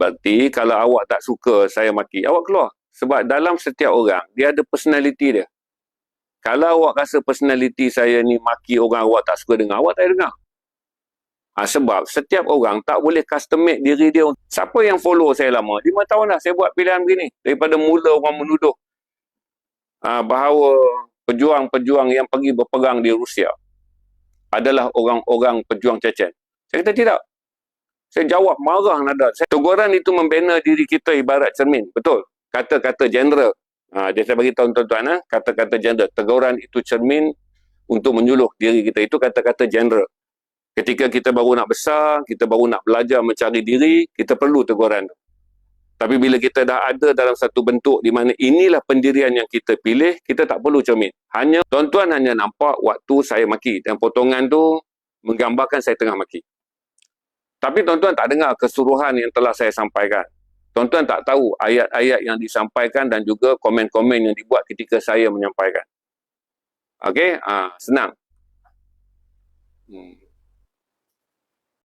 Berarti kalau awak tak suka saya maki, awak keluar. Sebab dalam setiap orang, dia ada personality dia. Kalau awak rasa personality saya ni maki orang awak tak suka dengar, awak tak dengar. Sebab setiap orang tak boleh custom made diri dia. Siapa yang follow saya lama? 5 tahun dah saya buat pilihan begini. Daripada mula orang menuduh bahawa pejuang-pejuang yang pergi berperang di Rusia adalah orang-orang pejuang Chechen. Saya kata tidak. Saya jawab marah nada. Teguran itu membina diri kita ibarat cermin. Betul. Kata-kata general. Dia saya bagi tahu tuan-tuan. Kata-kata general. Teguran itu cermin untuk menyuluh diri kita. Itu kata-kata general. Ketika kita baru nak besar, kita baru nak belajar mencari diri, kita perlu teguran. Tapi bila kita dah ada dalam satu bentuk di mana inilah pendirian yang kita pilih, kita tak perlu cermin. Tuan-tuan hanya nampak waktu saya maki. Dan potongan tu menggambarkan saya tengah maki. Tapi tuan-tuan tak dengar keseluruhan yang telah saya sampaikan. Tuan-tuan tak tahu ayat-ayat yang disampaikan dan juga komen-komen yang dibuat ketika saya menyampaikan. Okey? Senang.